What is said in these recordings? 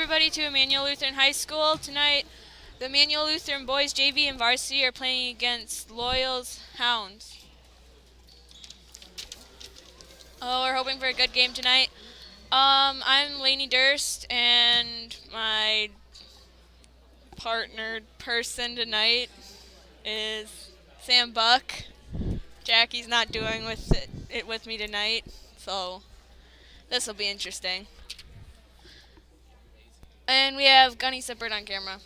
everybody to Emmanuel Lutheran High School. Tonight, the Emmanuel Lutheran boys JV and varsity are playing against Loyal's Hounds. Oh, we're hoping for a good game tonight. I'm Lainey Durst, and my partnered person tonight is Sam Buck. Jackie's not doing it with me tonight, so this will be interesting. And we have Gunny Sippert on camera.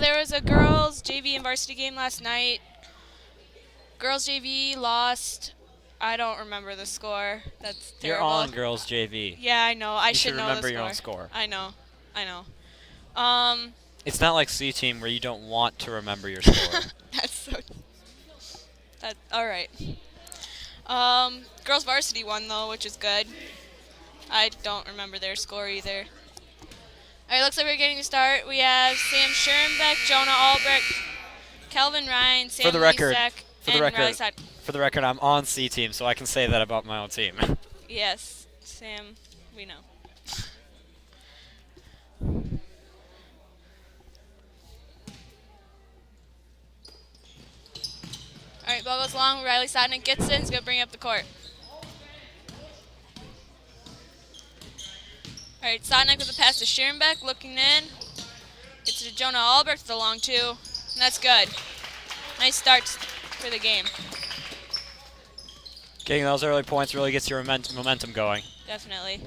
There was a girls JV and varsity game last night. Girls JV lost. I don't remember the score. That's You're terrible. on girls JV. Yeah, I know. I you should know remember the score. your own score. I know. It's not like C team where you don't want to remember your score. That's so. All right. Girls varsity won though, which is good. I don't remember their score either. All right, looks like we're getting to start. We have Sam Schoenbeck, Jonah Albrecht, Calvin Ryan, Sam Lisak, and Riley Sutton. For the record, I'm on C team, so I can say that about my own team. Yes, Sam, we know. All right, ball goes long. Riley Sotnick gets in. He's going to bring up the court. All right, Sotnick with a pass to Schoenbeck, looking in. Gets to Jonah Albrecht with the long two, and that's good. Nice start for the game. Getting those early points really gets your momentum going. Definitely.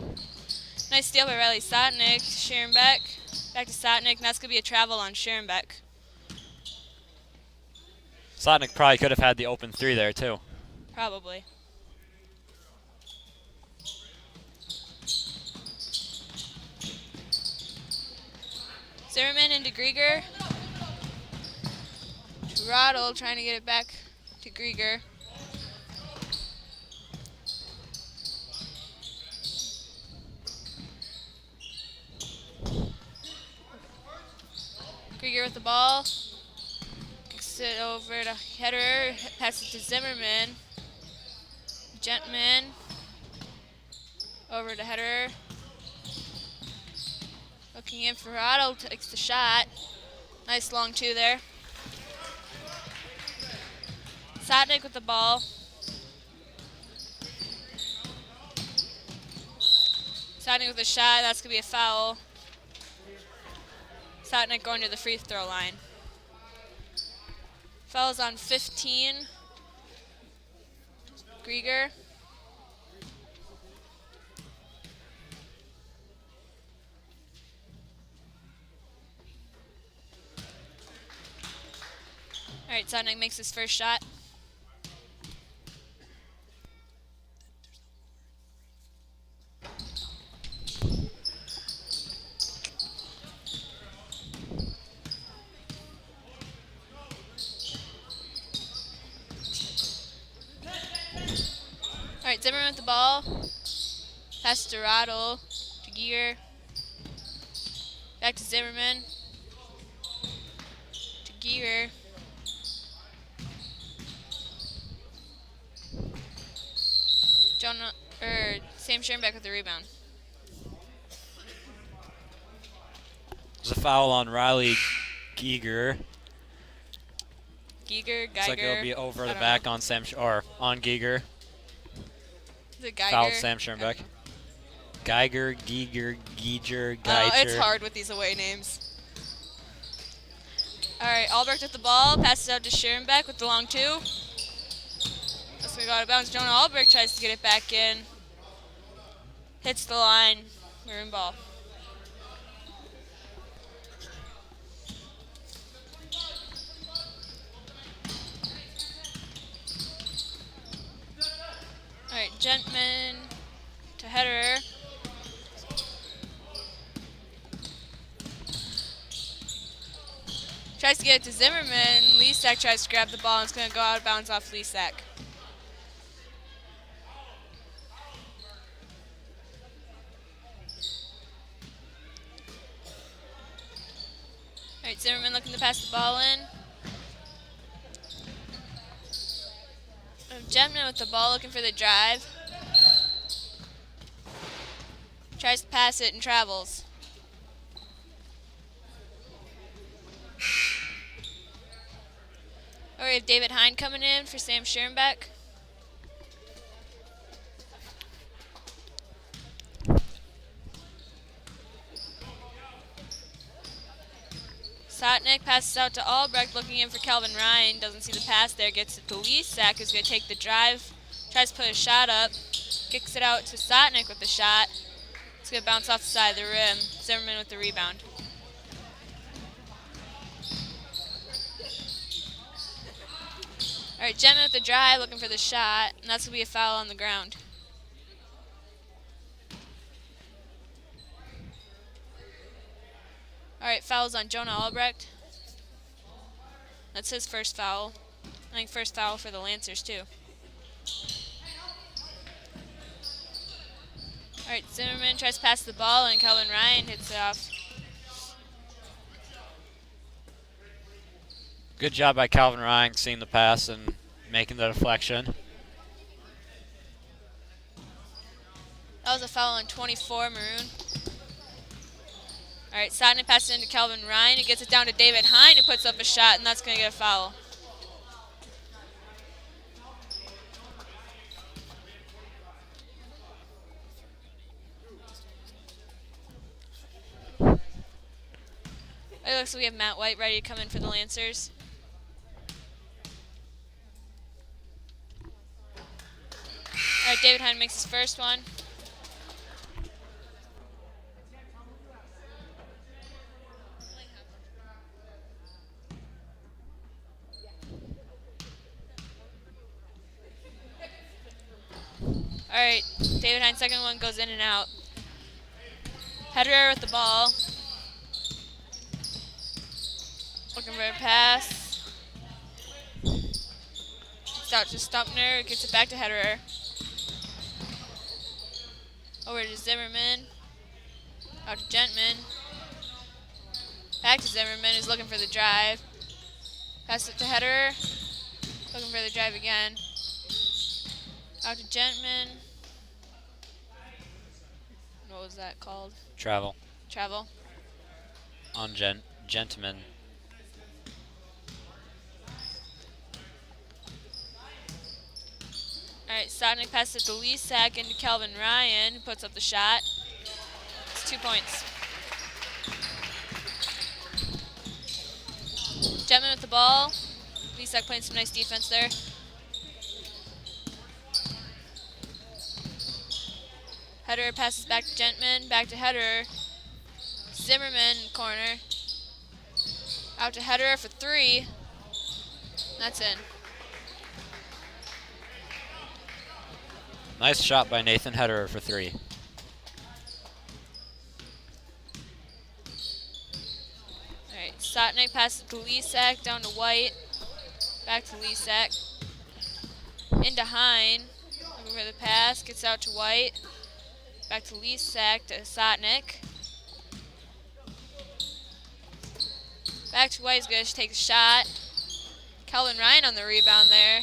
Nice steal by Riley Sotnick. Schoenbeck. Back to Sotnick, and that's going to be a travel on Schoenbeck. Sotnick probably could have had the open three there, too. Probably. Zimmerman into Grieger. Roddle trying to get it back to Grieger. Grieger with the ball. Kicks it over to Header. Passes to Zimmerman. Gentman. Over to Header. Looking in for Roddle. Takes the shot. Nice long two there. Sotnick with the ball. Sotnick with a shot. That's going to be a foul. Sotnick going to the free throw line. Foul's on 15. Grieger. All right, Sotnick makes his first shot. All right, Zimmerman with the ball. Pass to Roddle, to Gier. Back to Zimmerman. To Gier. Sam Schoenbeck with the rebound. There's a foul on Riley Giger. Geiger. Looks like it'll be over the back on on Giger. Is it Geiger? Fouled Sam Schoenbeck. Okay. Geiger, Giger, Geiger. It's hard with these away names. All right, Albrecht with the ball. Passes out to Schoenbeck with the long two. That's going to go out of bounds. Jonah Albrecht tries to get it back in. Hits the line. Maroon ball. All right, Gentman to Header. Tries to get it to Zimmerman. Lisak tries to grab the ball, and it's going to go out of bounds off Lisak. All right, Zimmerman looking to pass the ball in. Gentman with the ball looking for the drive. Tries to pass it and travels. Or we have David Hine coming in for Sam Schoenbeck. Sotnick passes out to Albrecht, looking in for Calvin Ryan. Doesn't see the pass there. Gets it to Lisak, who's going to take the drive. Tries to put a shot up. Kicks it out to Sotnick with the shot. It's going to bounce off the side of the rim. Zimmerman with the rebound. All right, Gentman with the drive, looking for the shot. And that's going to be a foul on the ground. All right, fouls on Jonah Albrecht. That's his first foul. I think first foul for the Lancers, too. All right, Zimmerman tries to pass the ball, and Calvin Ryan hits it off. Good job by Calvin Ryan seeing the pass and making the deflection. That was a foul on 24, Maroon. All right, Sotnick passes it into Calvin Ryan. He gets it down to David Hine, who puts up a shot, and that's going to get a foul. It looks like we have Matt White ready to come in for the Lancers. All right, David Hine makes his first one. All right, David Hine's second one goes in and out. Hederer with the ball. Looking for a pass. It's out to Stumpner. Gets it back to Hederer. Over to Zimmerman. Out to Gentman. Back to Zimmerman, who's looking for the drive. Pass it to Hederer. Looking for the drive again. Out to Gentman. What was that called? Travel. Travel. On Gentman. All right, Sotnick passes it to Lisak into Calvin Ryan, who puts up the shot. It's 2 points. Gentman with the ball. Lisak playing some nice defense there. Hederer passes back to Gentman, back to Hederer. Zimmerman in the corner. Out to Hederer for three. That's in. Nice shot by Nathan Hederer for three. All right, Sotnick passes to Lisak, down to White. Back to Lisak. Into Hine. Looking for the pass, gets out to White. Back to Lisak to Sotnick. Back to White, he's going to take a shot. Calvin Ryan on the rebound there.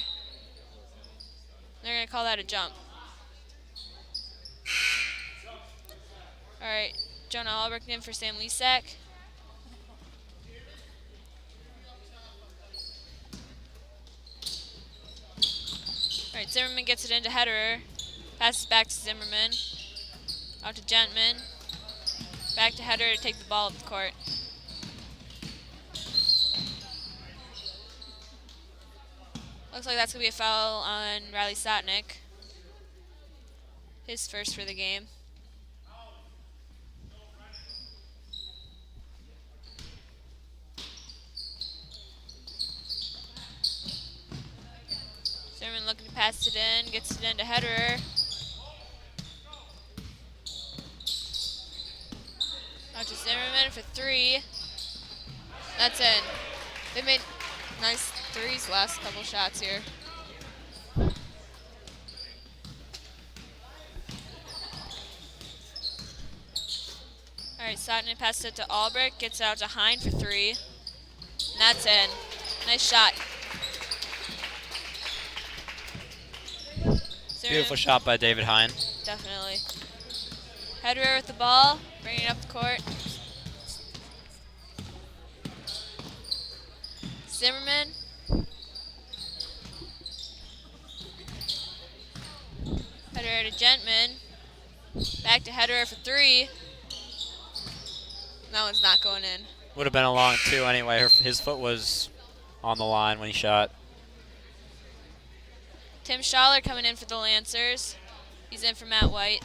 They're going to call that a jump. All right, Jonah Albrecht in for Sam Lisak. All right, Zimmerman gets it into Hederer. Passes back to Zimmerman. Out to Gentman. Back to Hederer to take the ball up the court. Looks like that's going to be a foul on Riley Sotnick. His first for the game. Zimmerman looking to pass it in, gets it into Hederer. Out to Zimmerman for three. That's in. They made nice threes last couple shots here. All right, Sotnick passes it to Albrecht, gets out to Hine for three. And that's in. Nice shot. through Beautiful him. shot by David Hine. Definitely. Hederer with the ball, bringing it up the court. Zimmerman. Hederer to Gentman. Back to Hederer for three. That one's not going in. Would have been a long two anyway. His foot was on the line when he shot. Tim Schaller coming in for the Lancers. He's in for Matt White.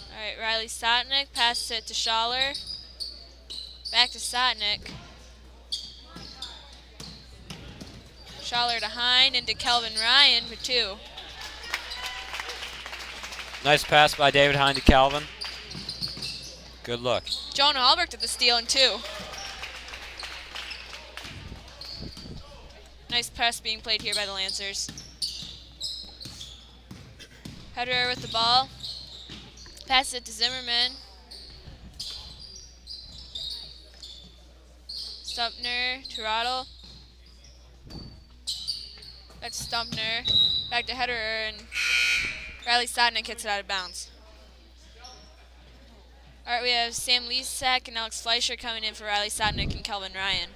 All right, Riley Sotnick passes it to Schaller. Back to Sotnick. Schaller to Hine into Kelvin Ryan for two. Nice pass by David Hine to Calvin. Good look. Jonah Albrecht at the steal in two. Nice press being played here by the Lancers. Hederer with the ball. Passes it to Zimmerman. Stumpner to Rottle. Back to Stumpner. Back to Hederer, and Riley Sotnick hits it out of bounds. All right, we have Sam Leasack and Alex Fleischer coming in for Riley Sotnick and Kelvin Ryan.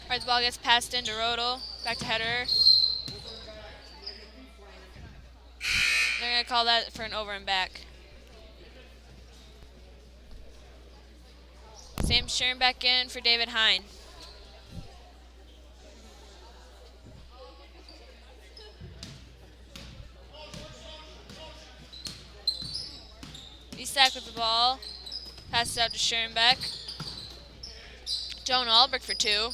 All right, the ball gets passed into Rodel. Back to Hederer. They're going to call that for an over and back. Sam Schirn back in for David Hine. Isak with the ball. Passes out to Schoenbeck. Jonah Albrecht for two.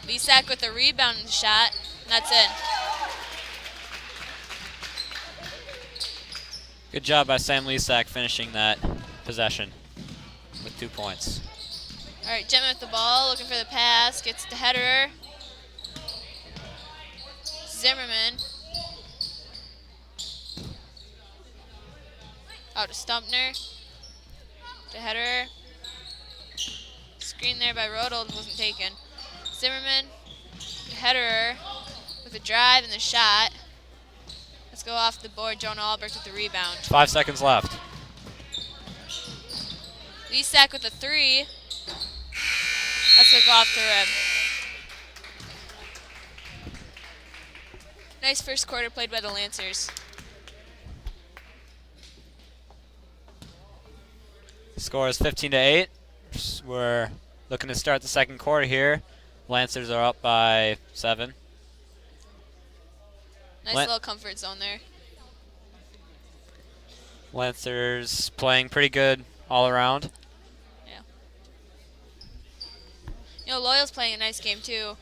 Isak with the rebound and shot. And that's in. Good job by Sam Leasack finishing that possession with 2 points. All right, Gentman with the ball, looking for the pass. Gets to Hederer. Zimmerman. Out to Stumpner. To Hederer. Screen there by Rodel wasn't taken. Zimmerman. To Hederer with a drive and the shot. Let's go off the board. Jonah Albrecht with the rebound. 5 seconds left. Leasack with a three. That's going to go off the rim. Nice first quarter played by the Lancers. Score is 15-8. We're looking to start the second quarter here. Lancers are up by 7. Nice little comfort zone there. Lancers playing pretty good all around. Yeah. You know, Loyal's playing a nice game too.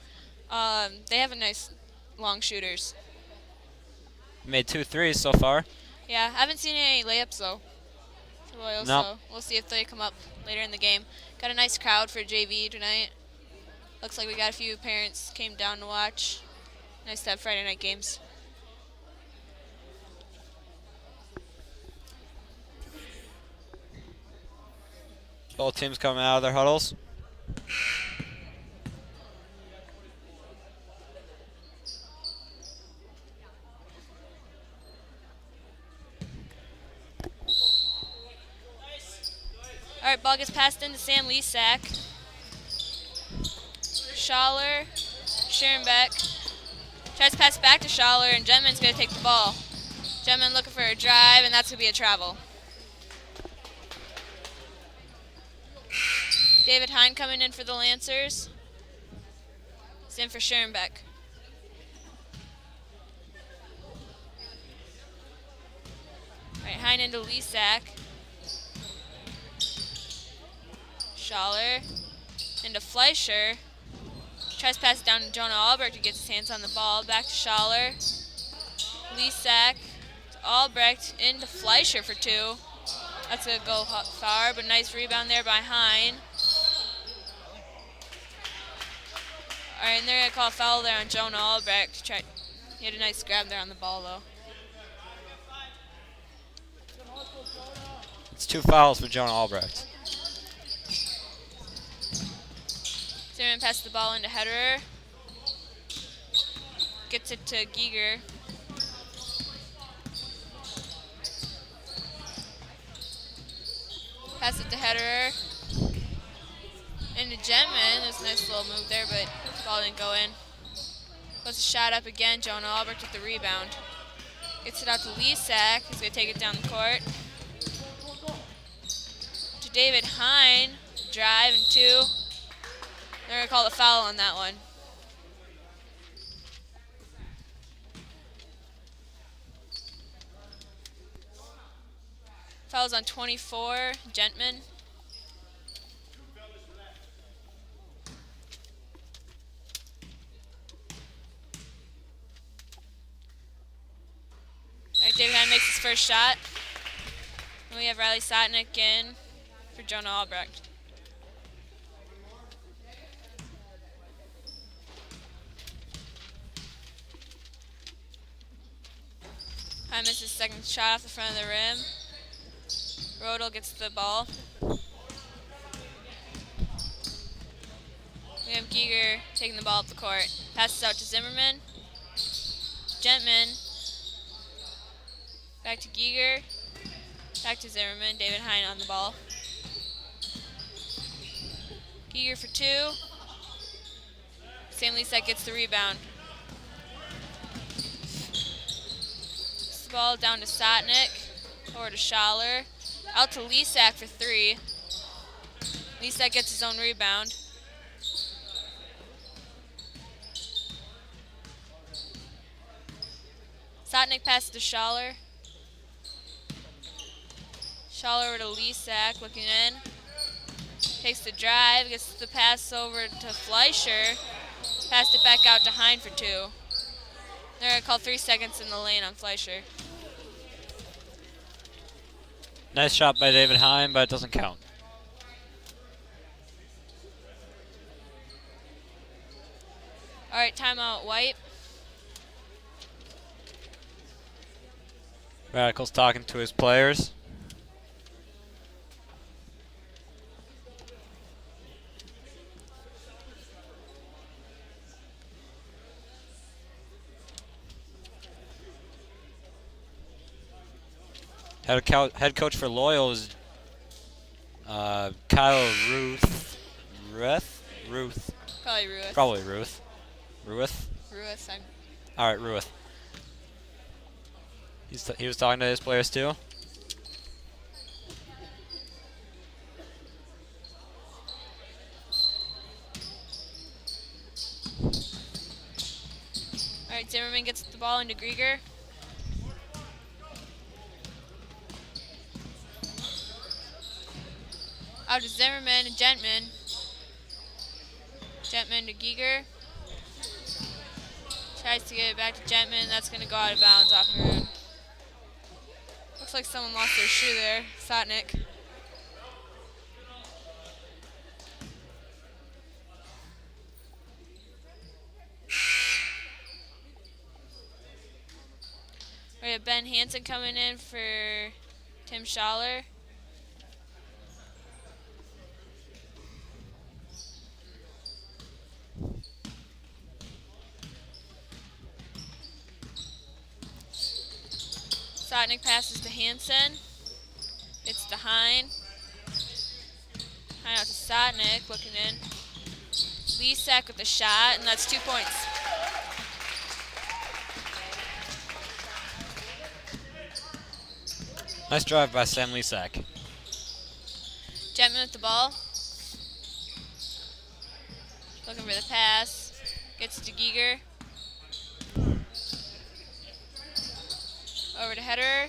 They have a nice long shooters. Made 2 threes so far. Yeah, I haven't seen any layups though for Loyal, Nope. so we'll see if they come up later in the game. Got a nice crowd for JV tonight. Looks like we got a few parents came down to watch. Nice to have Friday night games. Both teams coming out of their huddles. All right, ball gets passed into Sam Leasack. Schaller, Schoenbeck. Tries to pass back to Schaller, and Gentman's going to take the ball. Gentman looking for a drive, and that's going to be a travel. David Hine coming in for the Lancers. He's in for Schoenbeck. All right, Hine into Leasack. Schaller into Fleischer. Tries to pass it down to Jonah Albrecht to get his hands on the ball. Back to Schaller. Leasack to Albrecht into Fleischer for two. That's going to go far, but nice rebound there by Hine. All right, and they're going to call a foul there on Jonah Albrecht. He had a nice grab there on the ball, though. It's 2 fouls for Jonah Albrecht. Zimmerman passes the ball into Hederer. Gets it to Giger. Pass it to Hederer. Into Gentman. There's a nice little move there, but the ball didn't go in. Puts a shot up again. Jonah Albrecht with the rebound. Gets it out to Lisak. He's going to take it down the court. To David Hine. Drive and 2. They're going to call the foul on that one. Foul's on 24, Gentman. All right, David Hine makes his first shot. And we have Riley Sotnick in for Jonah Albrecht. Hine misses his second shot off the front of the rim. Rodel gets the ball. We have Giger taking the ball up the court. Passes out to Zimmerman. Gentman. Back to Giger. Back to Zimmerman. David Hine on the ball. Giger for 2. Sam Lisak gets the rebound. Gets the ball down to Sotnick. Over to Schaller. Out to Lisak for 3. Lisak gets his own rebound. Sotnick passes to Schaller. Schaller over to Lisak, looking in. Takes the drive, gets the pass over to Fleischer. Passed it back out to Hine for 2. They're going to call 3 seconds in the lane on Fleischer. Nice shot by David Hine, but it doesn't count. All right, timeout, White. Radical's talking to his players. Head coach for Loyal is Kyle Ruth. Ruth. Probably Ruiz. Probably Ruth. Ruth. Ruiz. All right, Ruth. He was talking to his players too. All right, Zimmerman gets the ball into Grieger. Out to Zimmerman and Gentman. Gentman to Giger. Tries to get it back to Gentman. That's going to go out of bounds off Maroon. Looks like someone lost their shoe there. Sotnick. We have Ben Hansen coming in for Tim Schaller. Sotnick passes to Hansen. It's to Hine. Hine out to Sotnick, looking in. Lisak with the shot, and that's 2 points. Nice drive by Sam Lisak. Gentman with the ball. Looking for the pass. Gets to Giger. Over to Hederer.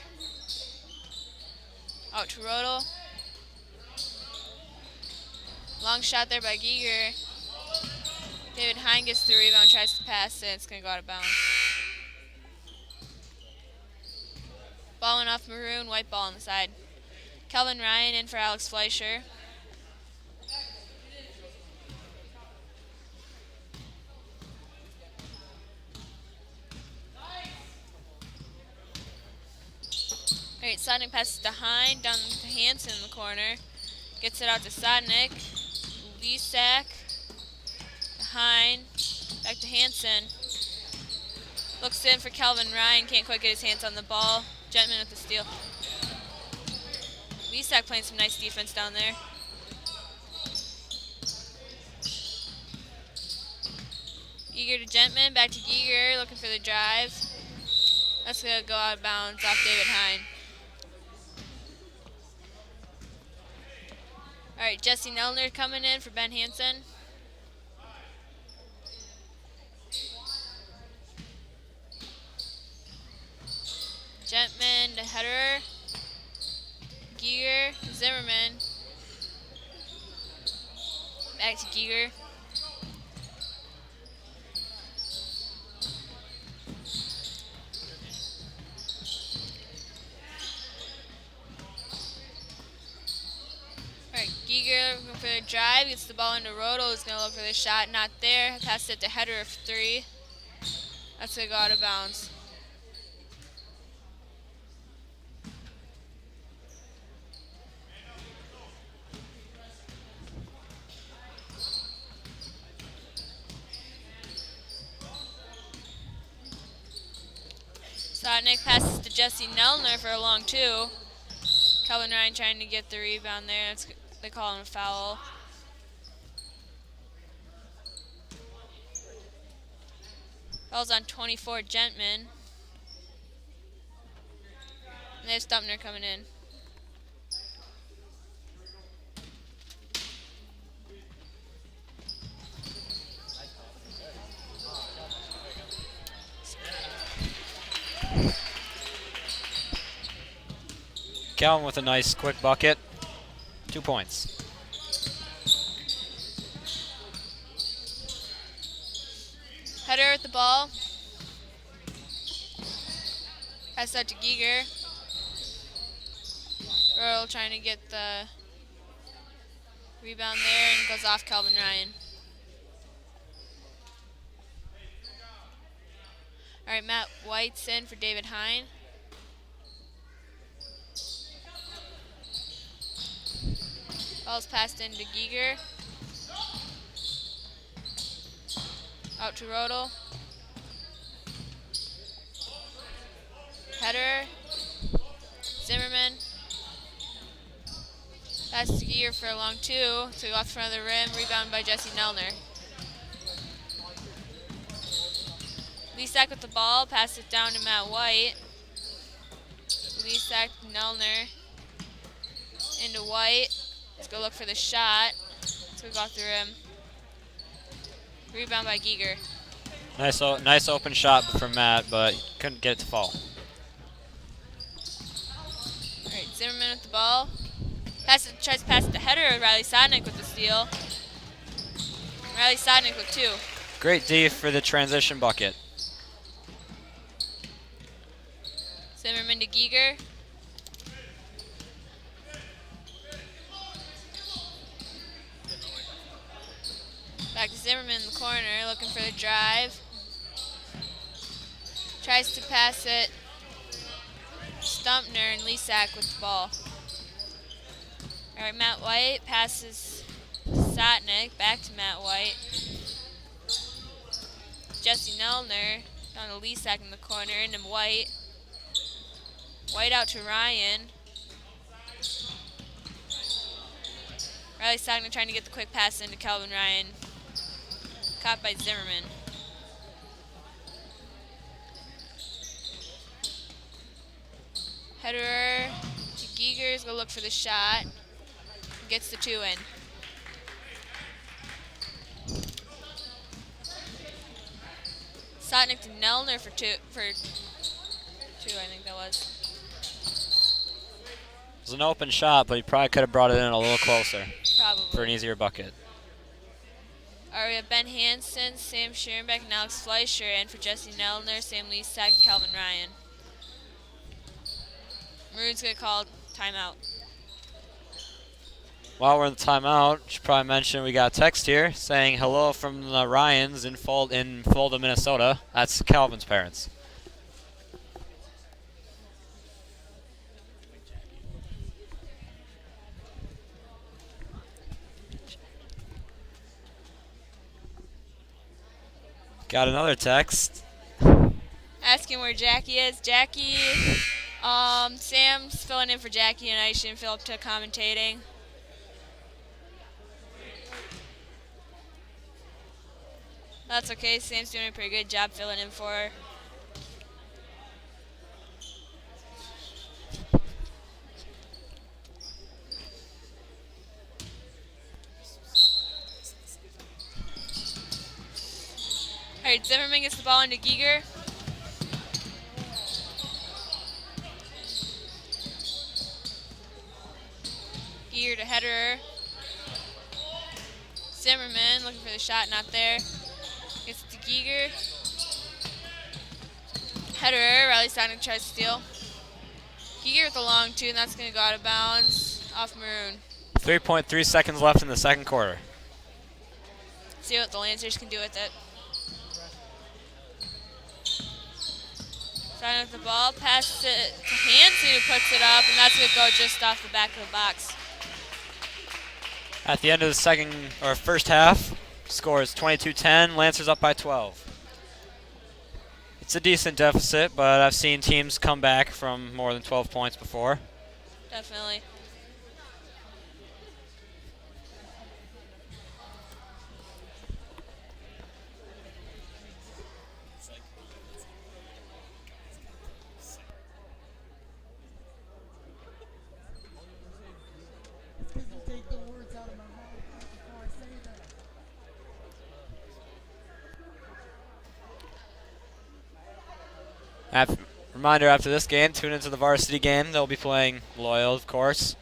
Out to Rodel. Long shot there by Giger. David Hine gets the rebound, tries to pass it. It's going to go out of bounds. Ball went off Maroon, White ball on the side. Kelvin Ryan in for Alex Fleischer. Alright, Sodnik passes to Hine, down to Hansen in the corner. Gets it out to Sodnik. Lisak. Hine. Back to Hansen. Looks in for Calvin Ryan. Can't quite get his hands on the ball. Gentman with the steal. Lisak playing some nice defense down there. Giger to Gentman. Back to Giger. Looking for the drive. That's going to go out of bounds off David Hine. Alright, Jesse Nelner coming in for Ben Hansen. Gentman to Hetterer. Giger, Zimmerman. Back to Giger. Alright, Giger looking for the drive, gets the ball into Roto, is going to look for the shot, not there. Passes it to Hetterer for 3. That's going to go out of bounds. Sodnik passes to Jesse Nelner for a long 2. Calvin Ryan trying to get the rebound there. They call him a foul. Foul's on 24, Gentman. And they have Stumpner coming in. Calvin with a nice quick bucket. 2 points. Hetterer with the ball. Pass out to Giger. Earl trying to get the rebound there and goes off Calvin Ryan. Alright, Matt White's in for David Hine. Ball's passed into Giger. Out to Rodel. Hetterer. Zimmerman. Pass to Giger for a long 2. So he off front of the rim. Rebound by Jesse Nelner. Lisak with the ball. Pass it down to Matt White. Lisak, Nelner. Into White. Let's go look for the shot. Let's go off the rim. Rebound by Giger. Nice open shot from Matt, but couldn't get it to fall. Alright, Zimmerman with the ball. Tries to pass it to Hetterer. Riley Sodnik with the steal. Riley Sodnik with 2. Great D for the transition bucket. Zimmerman to Giger. Back to Zimmerman in the corner, looking for the drive. Tries to pass it. Stumpner and Lisak with the ball. Alright, Matt White passes Sodnik. Back to Matt White. Jesse Nelner down to Lisak in the corner, into White. White out to Ryan. Riley Sodnik trying to get the quick pass into Calvin Ryan. Caught by Zimmerman. Hetterer to Giger is going to look for the shot. Gets the 2 in. Sodnik to Nelner for 2, I think that was. It was an open shot, but he probably could have brought it in a little closer Probably. for an easier bucket. All right, we have Ben Hansen, Sam Scherenbeck, and Alex Fleischer, and for Jesse Nelner, Sam Lisak, and Calvin Ryan. Maroon's going to call timeout. While we're in the timeout, should probably mention we got a text here saying hello from the Ryans in Fulda, Minnesota. That's Calvin's parents. Got another text. Asking where Jackie is. Jackie, Sam's filling in for Jackie and I shouldn't feel up to commentating. That's okay. Sam's doing a pretty good job filling in for her. All right, Zimmerman gets the ball into Giger. Giger to header. Zimmerman looking for the shot, not there. Gets it to Giger. Header, Riley Stagnick tries to steal. Giger with the long two, and that's going to go out of bounds off Maroon. 3.3 seconds left in the second quarter. See what the Lancers can do with it. Starting with the ball, passes it to Hanson, who puts it up, and that's going to go just off the back of the box. At the end of the first half, score is 22-10. Lancers up by 12. It's a decent deficit, but I've seen teams come back from more than 12 points before. Definitely. Reminder, after this game, tune into the varsity game. They'll be playing Loyal, of course.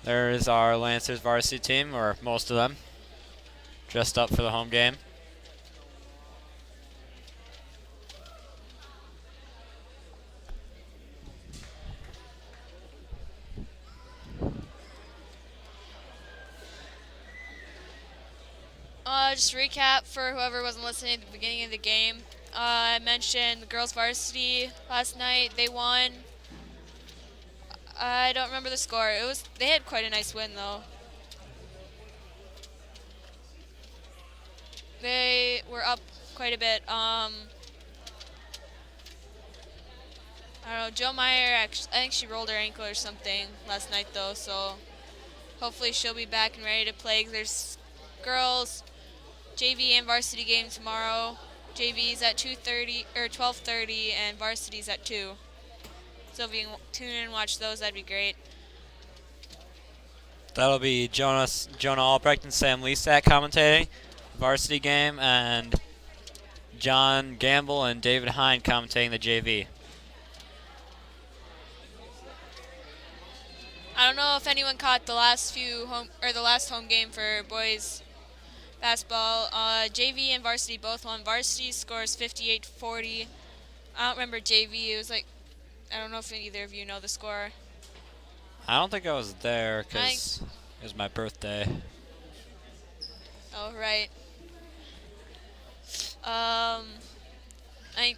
There is our Lancers varsity team, or most of them, dressed up for the home game. Just recap for whoever wasn't listening at the beginning of the game. I mentioned the girls varsity last night. They won. I don't remember the score. They had quite a nice win though. They were up quite a bit. I don't know. Joe Meyer, I think she rolled her ankle or something last night though. So hopefully she'll be back and ready to play. There's girls JV and varsity game tomorrow. JV's at 2:30 or 12:30, and varsity's at 2. So if you can tune in and watch those, that'd be great. That'll be Jonah Albrecht and Sam Lesack commentating the varsity game, and John Gamble and David Hine commentating the JV. I don't know if anyone caught the last home game for boys basketball. JV and varsity both won. Varsity scores 58-40. I don't remember JV. It was like, I don't know if either of you know the score. I don't think I was there because it was my birthday. Oh, right. I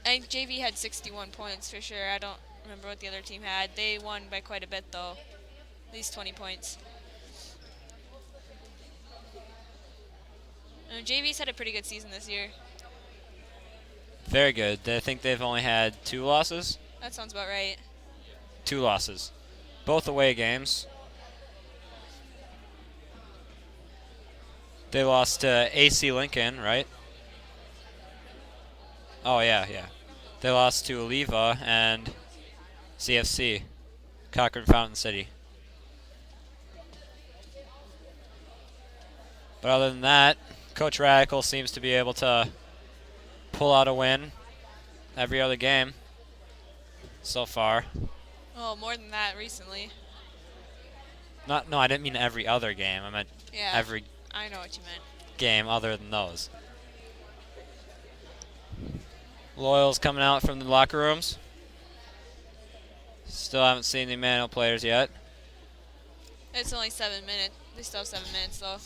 think JV had 61 points for sure. I don't remember what the other team had. They won by quite a bit though. At least 20 points. JV's had a pretty good season this year. Very good. I think they've only had 2 losses. That sounds about right. 2 losses. Both away games. They lost to AC Lincoln, right? Oh, yeah. They lost to Oliva and CFC, Cochran Fountain City. But other than that, Coach Radical seems to be able to pull out a win every other game so far. Oh, more than that recently. No, I didn't mean every other game. I meant every I know what you meant. game other than those. Loyal's coming out from the locker rooms. Still haven't seen the Emmanuel players yet. It's only 7 minutes. They still have 7 minutes though.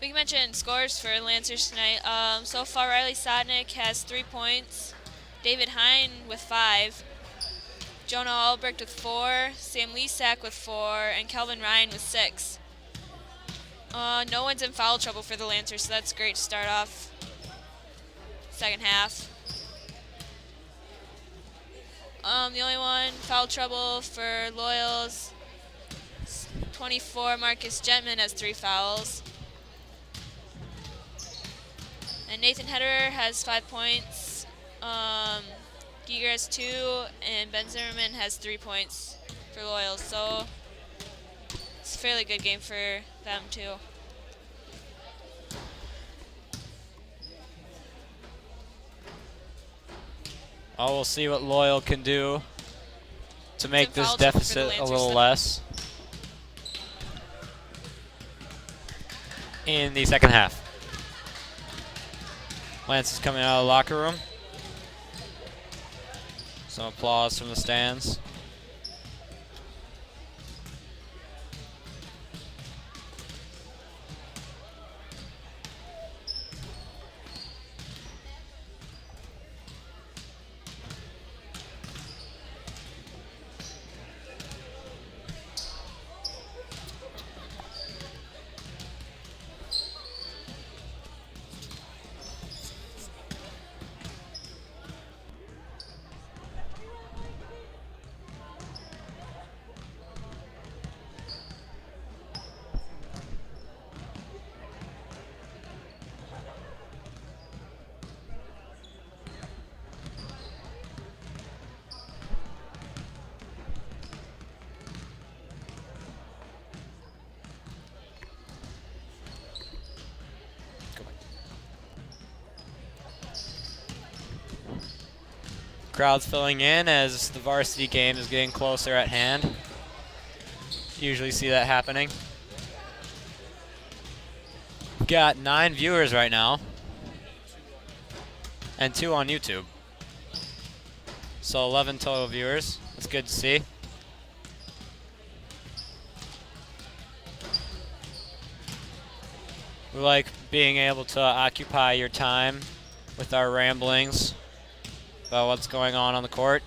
We can mention scores for Lancers tonight. So far, Riley Stagnick has 3 points. David Hine with 5. Jonah Albrecht with 4, Sam Lesak with 4, and Kelvin Ryan with 6. No one's in foul trouble for the Lancers, so that's great to start off second half. The only one foul trouble for Loyals, 24, Marcus Gentman has 3 fouls. And Nathan Heder has 5 points. Giger has 2, and Ben Zimmerman has 3 points for Loyals. So it's a fairly good game for them too. Oh, we'll see what Loyal can do to make this foul trouble for the deficit a Lancers little then. less in the second half. Lance is coming out of the locker room. Some applause from the stands. Crowd's filling in as the varsity game is getting closer at hand. Usually see that happening. We've got 9 viewers right now and 2 on YouTube. So 11 total viewers. That's good to see. We like being able to occupy your time with our ramblings about what's going on the court.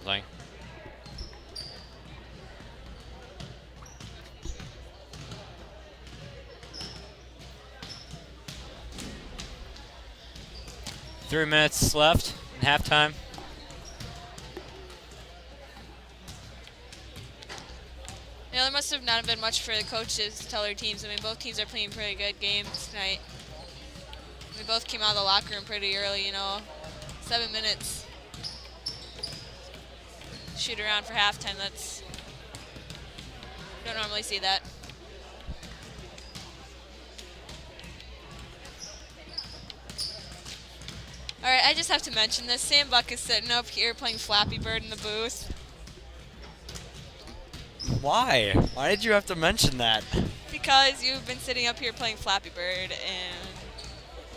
Like, 3 minutes left in halftime. Yeah, there must have not been much for the coaches to tell their teams. I mean, both teams are playing pretty good games tonight. We both came out of the locker room pretty early, you know, 7 minutes. Shoot around for halftime, that's, don't normally see that. All right, I just have to mention this. Sam Buck is sitting up here playing Flappy Bird in the booth. Why? Why did you have to mention that? Because you've been sitting up here playing Flappy Bird, and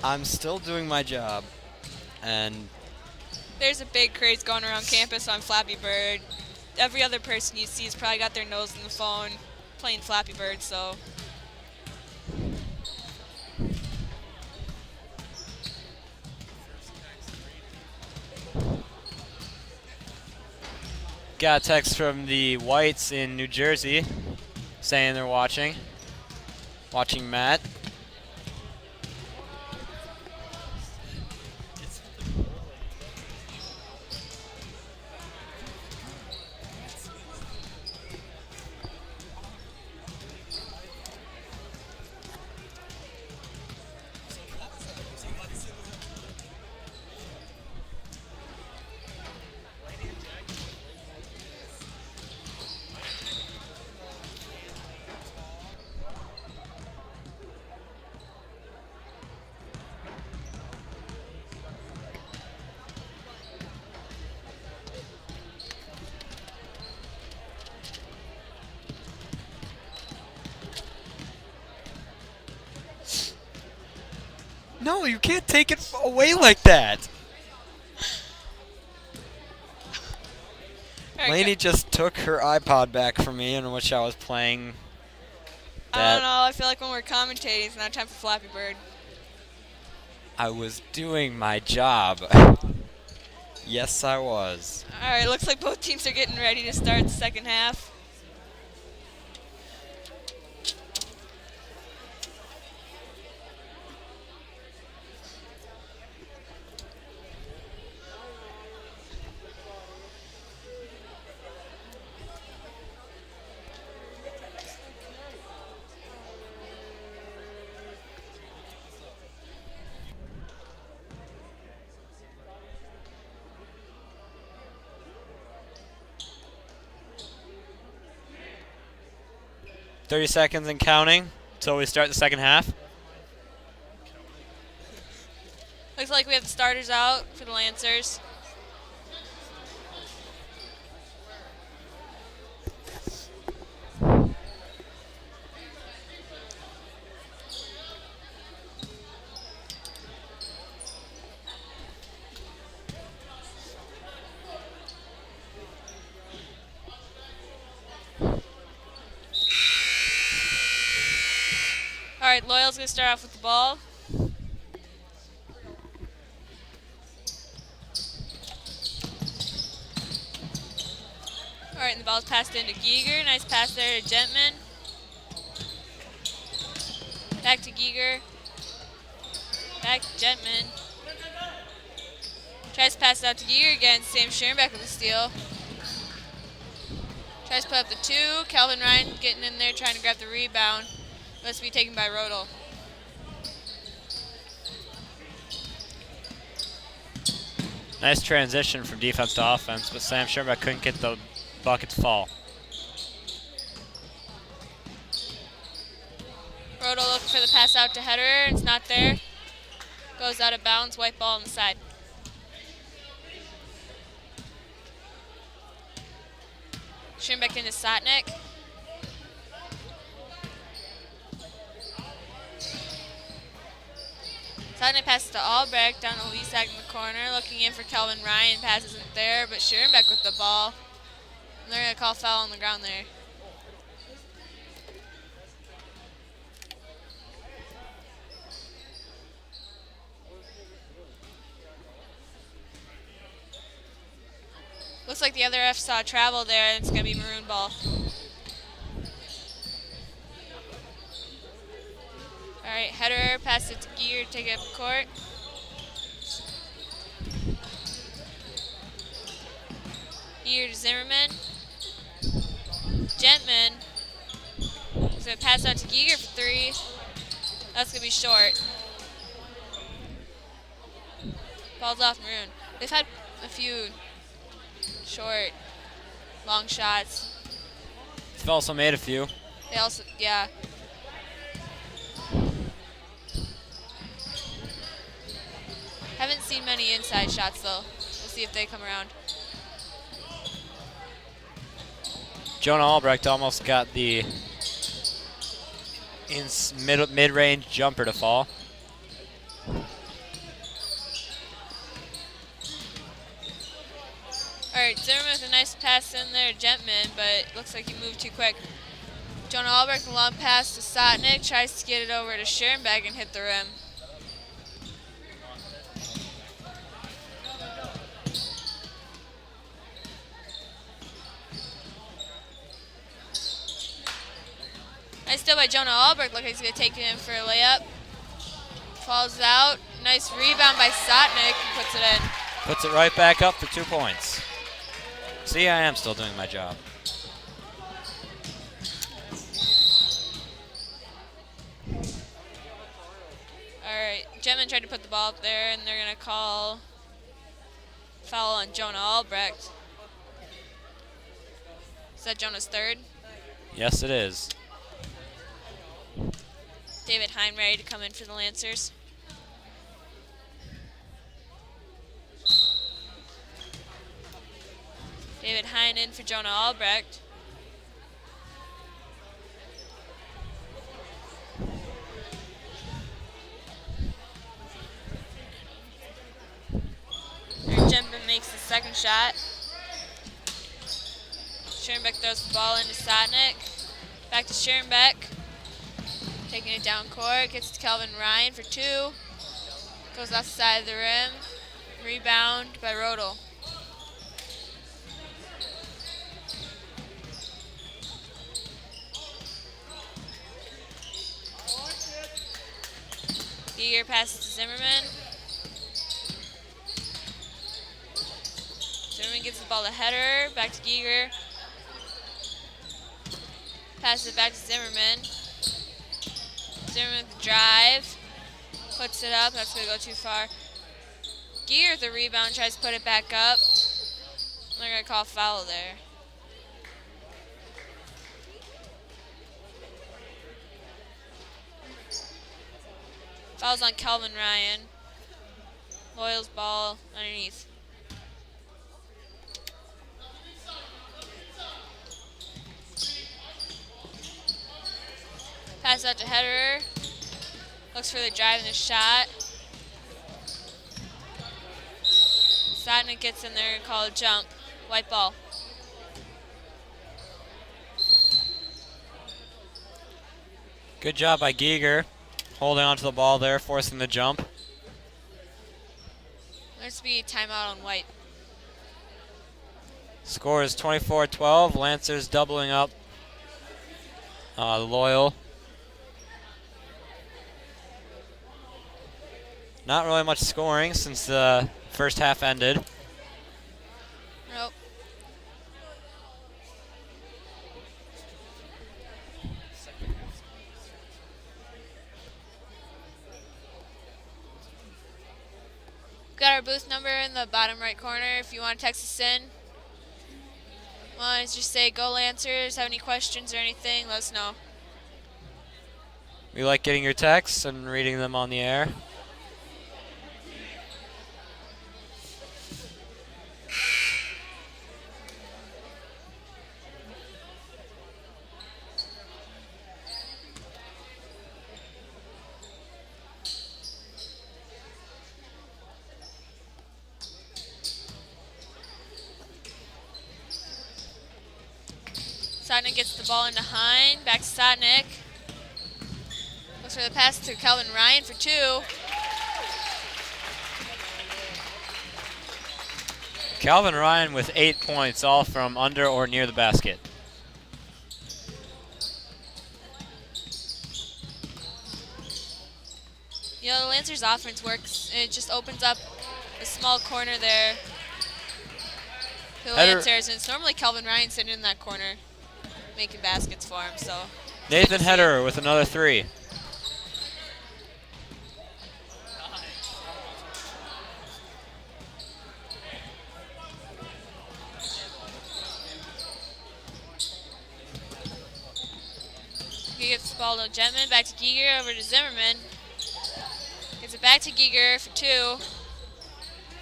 I'm still doing my job. And there's a big craze going around campus on Flappy Bird. Every other person you see has probably got their nose in the phone playing Flappy Bird, so. got a text from the Whites in New Jersey saying they're watching Matt. No, you can't take it away like that. All right, Lainey just took her iPod back from me in which I was playing. I don't know. I feel like when we're commentating, it's not time for Flappy Bird. I was doing my job. Yes, I was. All right, looks like both teams are getting ready to start the second half. "30 seconds and counting until we start the second half." Looks like we have the starters out for the Lancers. All right, Loyal's going to start off with the ball. All right, and the ball's passed into Giger. Nice pass there to Gentman. Back to Giger. Back to Gentman. Tries to pass it out to Giger again. Sam Schoenbeck with the steal. Tries to put up the two. Calvin Ryan getting in there trying to grab the rebound. Must be taken by Rodel. Nice transition from defense to offense, but Sam Schoenbeck couldn't get the bucket to fall. Rodel looking for the pass out to Hetterer. It's not there. Goes out of bounds. White ball on the side. Schoenbeck into Sotnick. Sotnick passes to Albrecht down the Leasack in the corner. Looking in for Calvin Ryan. Pass isn't there, but Schoenbeck with the ball. And they're going to call foul on the ground there. Looks like the other F saw travel there, and it's going to be maroon ball. All right, Hetterer passes it to Giger to take it up court. Giger to Zimmerman. Gentman is going to pass out to Giger for three. That's going to be short. Ball's off maroon. They've had a few short, long shots. They've also made a few. They also, yeah. Haven't seen many inside shots though. We'll see if they come around. Jonah Albrecht almost got the mid-range jumper to fall. All right, Zimmerman with a nice pass in there to Gentman, but looks like he moved too quick. Jonah Albrecht, a long pass to Sotnick, tries to get it over to Schoenbeck and hit the rim. Nice steal by Jonah Albrecht. Looks like he's going to take it in for a layup. Falls out. Nice rebound by Sotnick. Puts it in. Puts it right back up for 2 points. See, I am still doing my job. All right, Gentman tried to put the ball up there, and they're going to call foul on Jonah Albrecht. Is that Jonah's third? Yes, it is. David Hine ready to come in for the Lancers. David Hine in for Jonah Albrecht. second shot. Schoenbeck throws the ball into Sotnick. Back to Schoenbeck. Taking it down court. Gets to Calvin Ryan for 2. Goes off the side of the rim. Rebound by Rodel. Giger passes to Zimmerman. Zimmerman gives the ball to Header. Back to Giger. Passes it back to Zimmerman. Zimmerman with the drive. Puts it up. That's going to go too far. Giger with the rebound. Tries to put it back up. They're going to call foul there. Foul's on Calvin Ryan. Loyal's ball underneath. Pass out to Header. Looks for the drive and the shot. Sotnick gets in there and call a jump. White ball. Good job by Giger. Holding onto the ball there, forcing the jump. There's be timeout on White. Score is 24-12. Lancers doubling up Loyal. Not really much scoring since the first half ended. Nope. Got our booth number in the bottom right corner if you want to text us in. Want to just say go Lancers, have any questions or anything, let us know. We like getting your texts and reading them on the air. Sotnick gets the ball into Hine. Back to Sotnick. Looks for the pass to Calvin Ryan for 2. Calvin Ryan with 8 points, all from under or near the basket. You know, the Lancers offense works. It just opens up a small corner there for the Lancers. And it's normally Calvin Ryan sitting in that corner making baskets for him. So Nathan Header with another 3. He gets the ball to Jetman, back to Giger, over to Zimmerman. Gets it back to Giger for 2.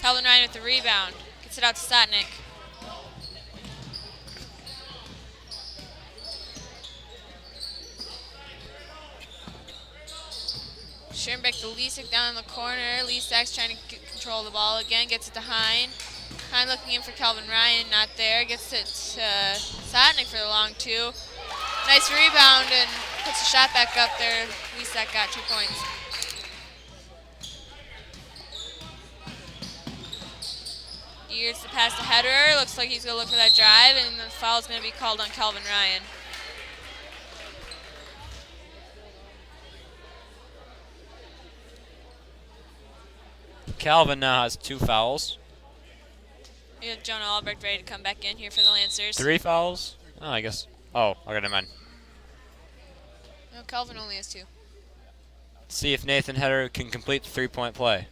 Calvin Ryan with the rebound. Gets it out to Sotnick. Schoenbeck to Lisak down in the corner. Lisak's trying to control the ball again. Gets it to Hine. Hine looking in for Calvin Ryan. Not there. Gets it to Sotnick for the long 2. Nice rebound and puts the shot back up there. Lisak got 2 points. Here's the pass to Header. Looks like he's going to look for that drive, and the foul is going to be called on Calvin Ryan. Calvin now has 2 fouls. We have Jonah Albrecht ready to come back in here for the Lancers. 3 fouls? Oh, I guess. Oh, okay, never mind. No, Calvin only has 2. See if Nathan Header can complete the 3-point play.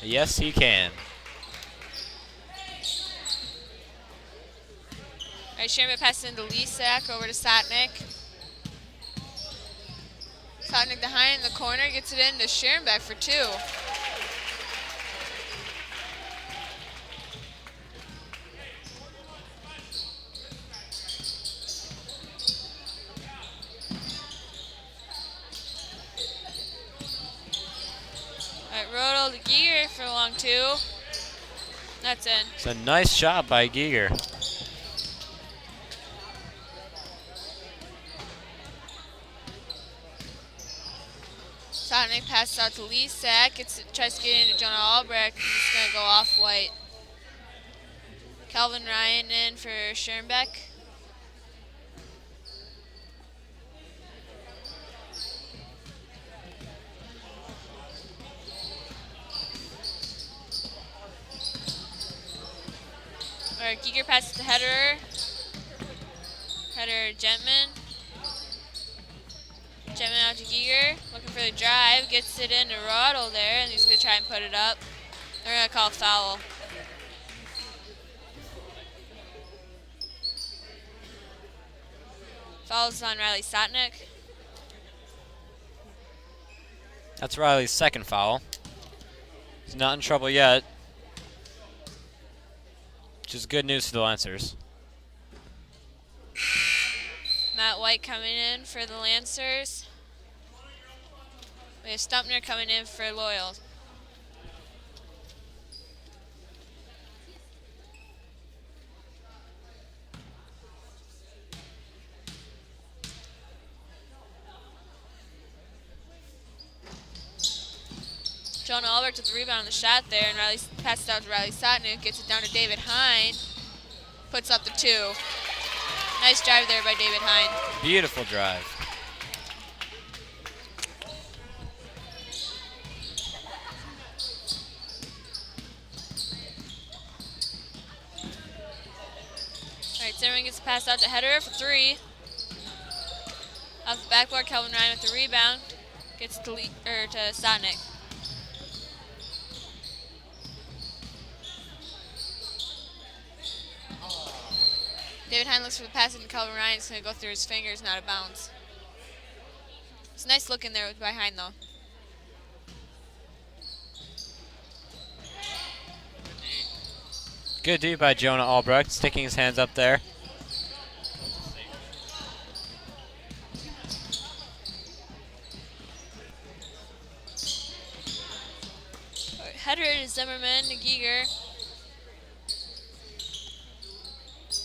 Yes, he can. All right, Sherman passes into Lisak, over to Sotnick. Sotnick behind in the corner, gets it into Schoenbeck for 2. Giger for the long 2. That's in. It's a nice shot by Giger. Sotnick passes out to Lisak. Tries to get into Jonah Albrecht. He's just going to go off white. Calvin Ryan in for Schoenbeck. Or Giger passes to Header. Header Gentman. Gentman out to Giger. Looking for the drive. Gets it into Roddle there, and he's going to try and put it up. They're going to call foul. Foul's on Riley Sotnick. That's Riley's second foul. He's not in trouble yet, which is good news for the Lancers. Matt White coming in for the Lancers. We have Stumpner coming in for Loyal. Jonah Albrecht with the rebound on the shot there, and Riley passes it out to Riley Sotnick, gets it down to David Hine, puts up the 2. Nice drive there by David Hine. Beautiful drive. All right, Zimmerman gets passed out to Header for 3. Off the backboard, Calvin Ryan with the rebound, gets to Sotnick. David Hine looks for the pass into Calvin Ryan. It's going to go through his fingers, not a bounce. It's a nice look in there by Hine, though. Good D by Jonah Albrecht, sticking his hands up there. Header to Zimmerman to Giger.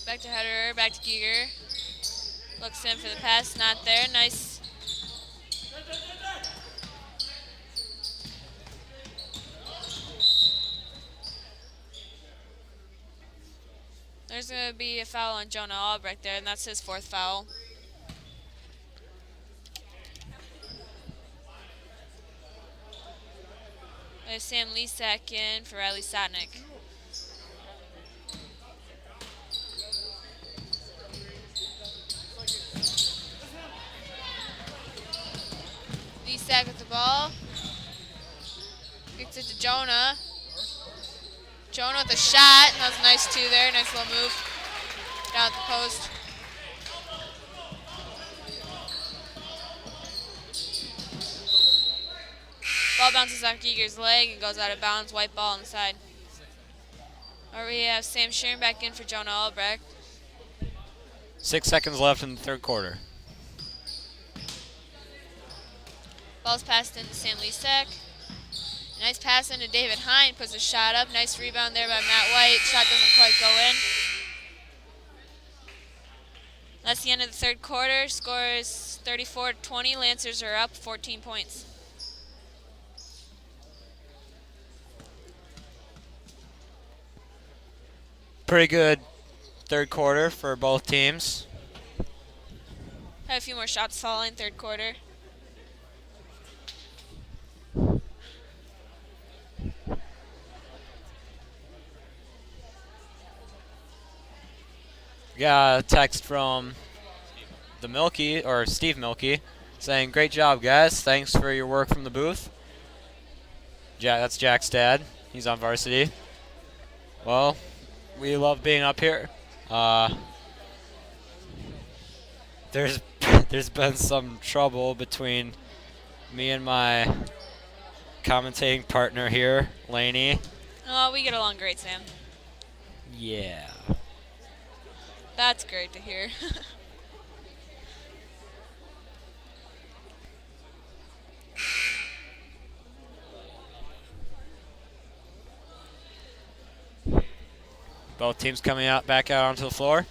Back to Header, back to Giger. Looks in for the pass, not there. Nice. There's going to be a foul on Jonah Albrecht there, and that's his 4th foul. There's Sam Lisak in for Riley Sotnick. Lisak with the ball. Gets it to Jonah. Jonah with a shot. That was a nice 2 there. Nice little move down at the post. Ball bounces off Giger's leg and goes out of bounds. White ball on the side. Or we have Sam Sheeran back in for Jonah Albrecht. 6 seconds left in the third quarter. Ball's passed into Sam Lisak. Nice pass into David Hine. Puts a shot up. Nice rebound there by Matt White. Shot doesn't quite go in. That's the end of the third quarter. Score is 34-20. Lancers are up 14 points. Pretty good third quarter for both teams. Had a few more shots falling third quarter. Got a text from the Milky, or Steve Milky, saying, "Great job, guys. Thanks for your work from the booth." That's Jack's dad. He's on varsity. Well, we love being up here. There's been some trouble between me and my commentating partner here, Laney. Oh, we get along great, Sam. Yeah. That's great to hear. Both teams coming out back out onto the floor.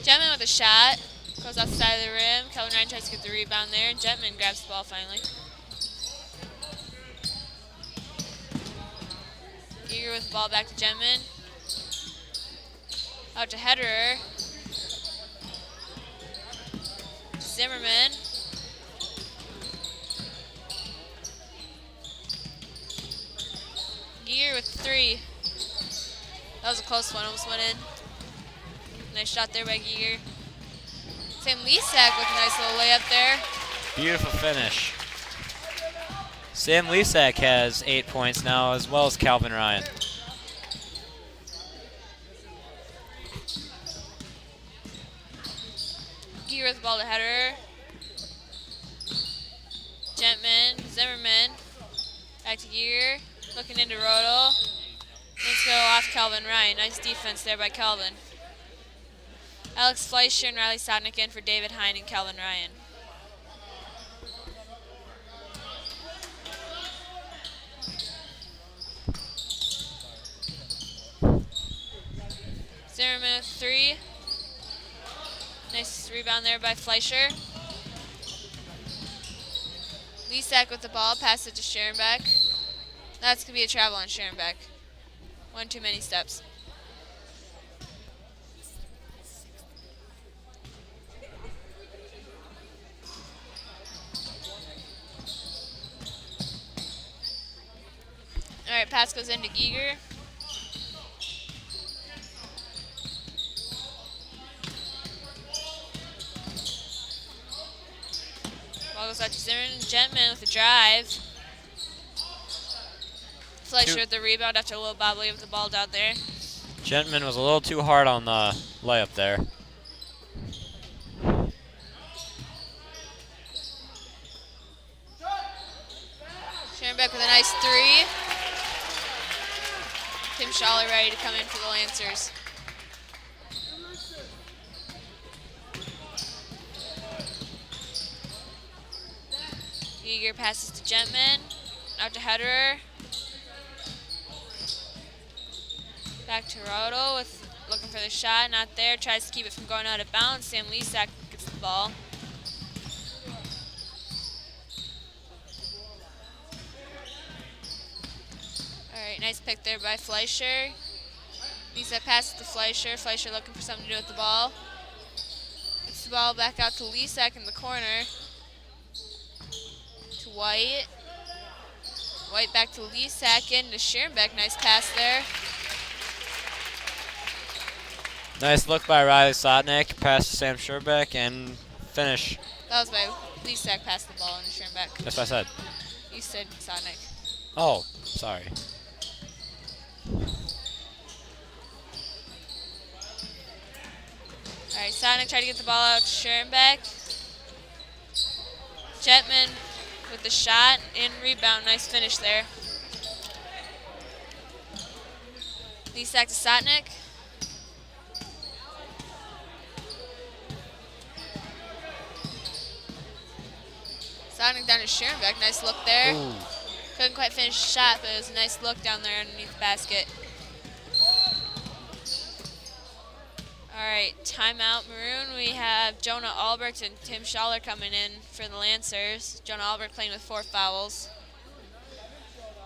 Jetman with a shot. Goes outside of the rim. Kelvin Ryan tries to get the rebound there. And Jetman grabs the ball finally. Giger with the ball back to Jetman. Out to Hederer. Zimmerman. Giger with 3. That was a close one. Almost went in. Nice shot there by Giger. Sam Lisak with a nice little layup there. Beautiful finish. Sam Lisak has 8 points now, as well as Calvin Ryan. Giger with the ball to Hederer. Jetman, Zimmerman. Back to Giger. Looking into Rodel. Let's go off Calvin Ryan. Nice defense there by Calvin. Alex Fleischer and Riley Sodnick in for David Hine and Calvin Ryan. Zimmerman with 3. Nice rebound there by Fleischer. Lisak with the ball, pass it to Scherenbeck. That's going to be a travel on Scherenbeck. One too many steps. All right, pass goes into Giger. Ball goes out to Zimmerman. Jetman with the drive. Fleischer with the rebound after a little bobbly with the ball down there. Gentman was a little too hard on the layup there. Scherenbeck with a nice 3. Tim Schaller ready to come in for the Lancers. Giger passes to Jetman. Out to Hederer. Back to Rodel with looking for the shot. Not there. Tries to keep it from going out of bounds. Sam Lisak gets the ball. Alright, nice pick there by Fleischer. Lisak passes to Fleischer. Fleischer looking for something to do with the ball. Gets the ball back out to Lisak in the corner. To White. White back to Lisak in to Scherenbeck. Nice pass there. Nice look by Riley Sodnick. Pass to Sam Scherenbeck and finish. That was by Lisak passed the ball into Scherenbeck. That's what I said. You said Sodnick. Oh, sorry. Alright, Sodnick tried to get the ball out to Scherenbeck. Jetman with the shot and rebound. Nice finish there. Lisak to Sodnick. Sodnick down to Scherenbeck. Nice look there. Ooh. Couldn't quite finish the shot, but it was a nice look down there underneath the basket. All right, timeout Maroon. We have Jonah Albrecht and Tim Schaller coming in for the Lancers. Jonah Albrecht playing with 4 fouls.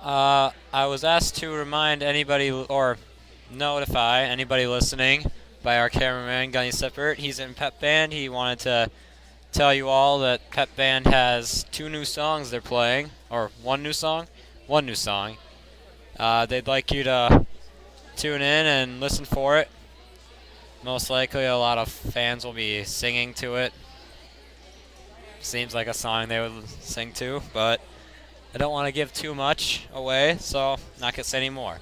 I was asked to remind anybody or notify anybody listening by our cameraman, Gunny Sippert. He's in Pep Band. He wanted to tell you all that Pep Band has 2 new songs they're playing, or 1 new song? 1 new song. They'd like you to tune in and listen for it. Most likely a lot of fans will be singing to it. Seems like a song they would sing to, but I don't want to give too much away, so I'm not going to say any more.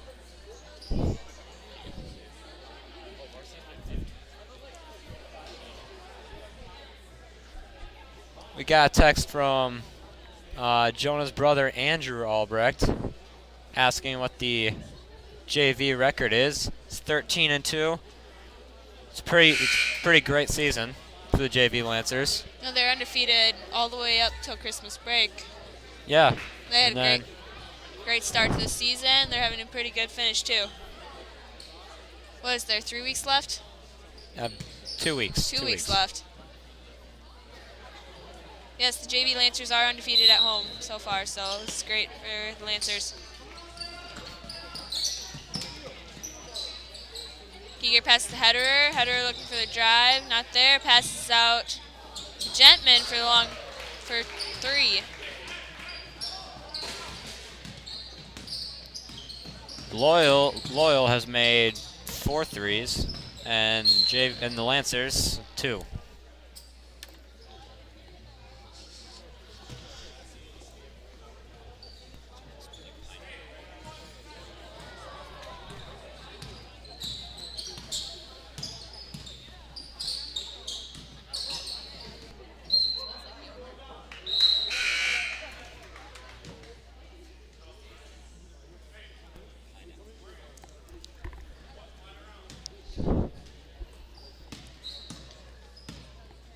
We got a text from Jonah's brother, Andrew Albrecht. asking what the JV record is. It's 13-2. It's pretty great season for the JV Lancers. No, they're undefeated all the way up till Christmas break. Yeah. They had And a then great start to the season. They're having a pretty good finish too. What is there, 3 weeks left? 2 weeks. 2 weeks left. Yes, the JV Lancers are undefeated at home so far, so it's great for the Lancers. Giger passes to Hederer. Hederer looking for the drive, not there. Passes out to Gentman for 3. Loyal has made 4 threes, and the Lancers 2.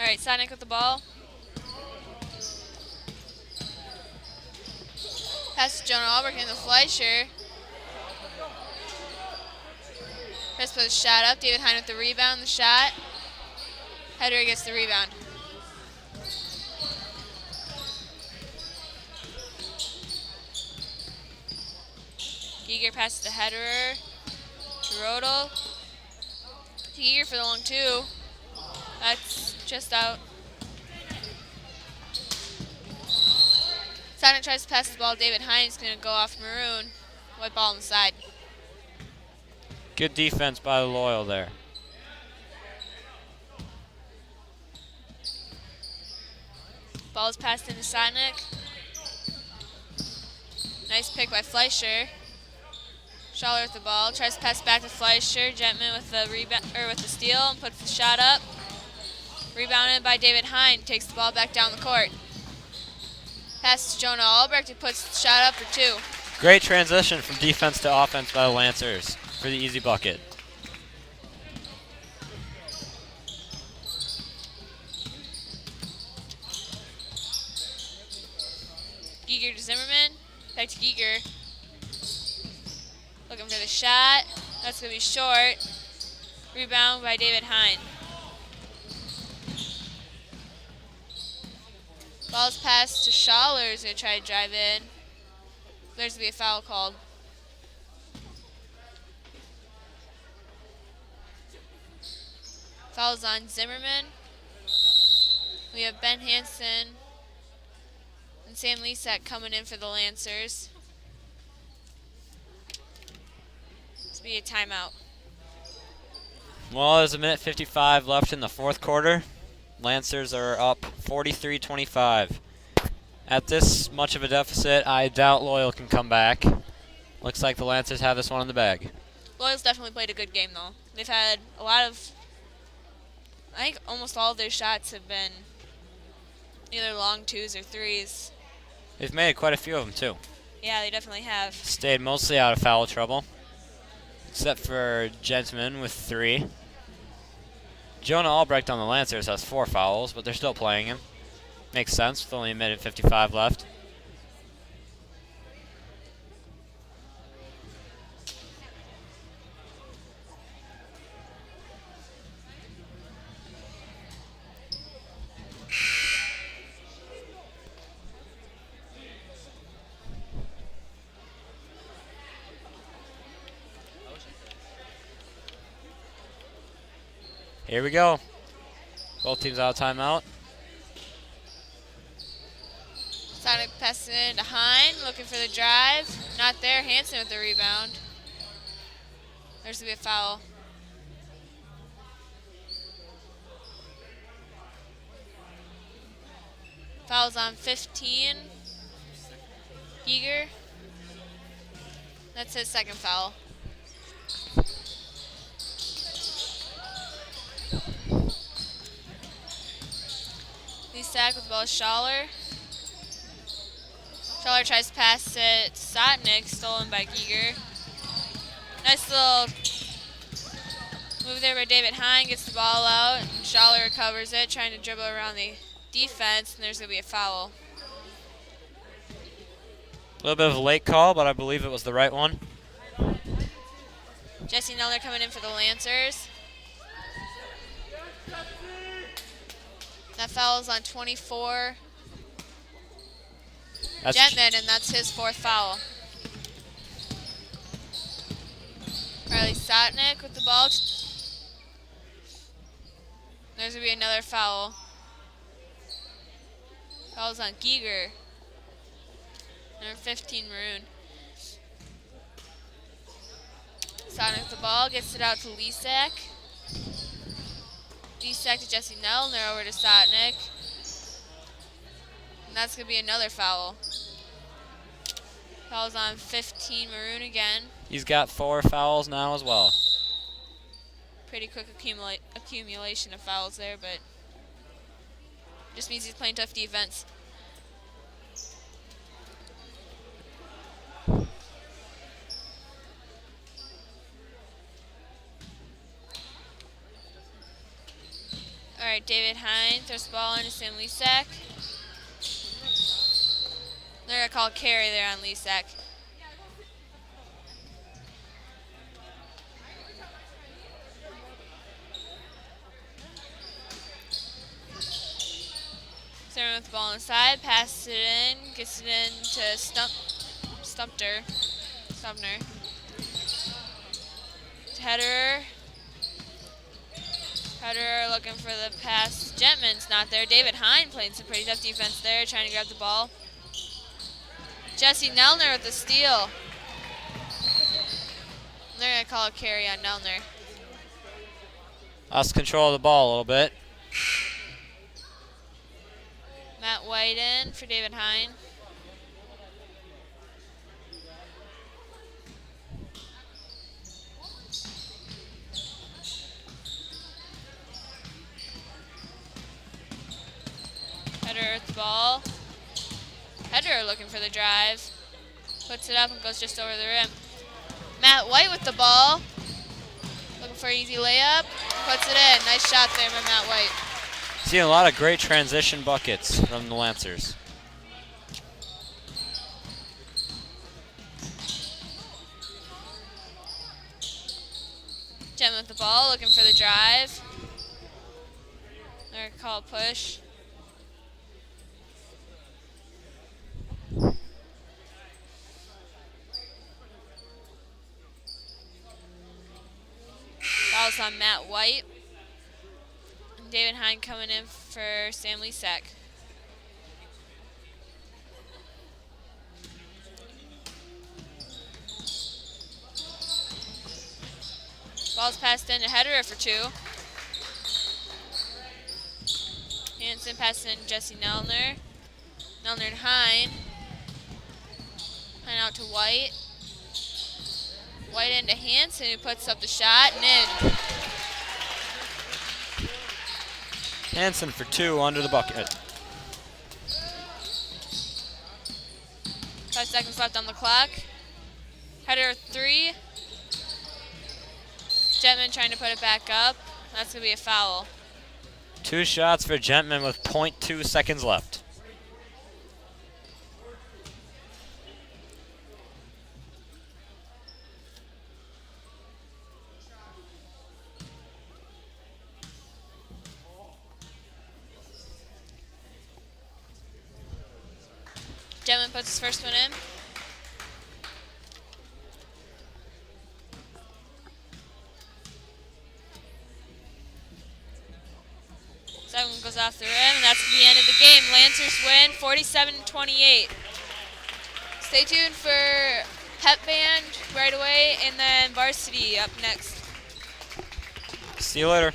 All right, Sonic with the ball. Pass to Jonah Albrecht into Fleischer. Chris puts a shot up. David Hine with the rebound, the shot. Hederer gets the rebound. Giger passes to Hederer. To Rodel. To Giger for the long 2. That's just out. Sonic tries to pass the ball. David Hines going to go off Maroon. White ball on the side. Good defense by Loyal there. Ball is passed into Sonic. Nice pick by Fleischer. Schaller with the ball. Tries to pass back to Fleischer. Gentman with the rebound with the steal and puts the shot up. Rebounded by David Hine. Takes the ball back down the court. Pass to Jonah Albrecht, who puts the shot up for 2. Great transition from defense to offense by the Lancers for the easy bucket. Giger to Zimmerman. Back to Giger. Looking for the shot. That's going to be short. Rebound by David Hine. Ball's passed to Schaller, who's going to try to drive in. There's going to be a foul called. Foul's on Zimmerman. We have Ben Hansen and Sam Lisak coming in for the Lancers. This will be a timeout. Well, there's a minute 55 left in the fourth quarter. Lancers are up 43-25. At this much of a deficit, I doubt Loyal can come back. Looks like the Lancers have this one in the bag. Loyal's definitely played a good game, though. They've had a lot of, I think almost all of their shots have been either long 2s or 3s. They've made quite a few of them, too. Yeah, they definitely have. Stayed mostly out of foul trouble, except for Gentman with 3. Jonah Albrecht on the Lancers has 4 fouls, but they're still playing him. Makes sense with only a minute 55 left. Here we go. Both teams out of timeout. Sonic passing it to Hine, looking for the drive. Not there. Hansen with the rebound. There's going to be a foul. Foul's on 15. Giger. That's his second foul. Lisak with the ball, Schaller. Schaller tries to pass it to Sotnick, stolen by Giger. Nice little move there by David Hine, gets the ball out, and Schaller recovers it, trying to dribble around the defense, and there's going to be a foul. A little bit of a late call, but I believe it was the right one. Jesse Nelner coming in for the Lancers. That foul is on 24. Gentman, and that's his 4th foul. Riley Sotnick with the ball. There's going to be another foul. Foul's on Giger. Number 15, Maroon. Sotnick with the ball, gets it out to Lisak. Lisak to Jesse Nelner, over to Sotnick. And that's going to be another foul. Foul's on 15, Maroon again. He's got 4 fouls now as well. Pretty quick accumulation of fouls there, but just means he's playing tough defense. All right, David Hine throws the ball into Sam Lisak. They're going to call carry there on Lisak. Zimmerman with the ball inside, passes it in, gets it in to Stumpner. Header looking for the pass. Gentman's not there. David Hine playing some pretty tough defense there, trying to grab the ball. Jesse Nelner with the steal. They're going to call a carry on Nelner. Lost control of the ball a little bit. Matt White in for David Hine. Header with the ball. Header looking for the drive. Puts it up and goes just over the rim. Matt White with the ball. Looking for an easy layup. Puts it in. Nice shot there by Matt White. Seeing a lot of great transition buckets from the Lancers. Gem with the ball, looking for the drive. They're going to call a push. Foul's on Matt White. And David Hine coming in for Sam Lisak. Ball's passed in to Header for 2. Hanson passing in to Jesse Nelner. Nelner to Hine. Hine out to White. White into Hanson, who puts up the shot and in. Hanson for 2 under the bucket. 5 seconds left on the clock. Header 3. Gentman trying to put it back up. That's going to be a foul. 2 shots for Gentman with 0.2 seconds left. Gentman puts his first one in. Second one goes off the rim, and that's the end of the game. Lancers win 47-28. Stay tuned for Pep Band right away, and then Varsity up next. See you later.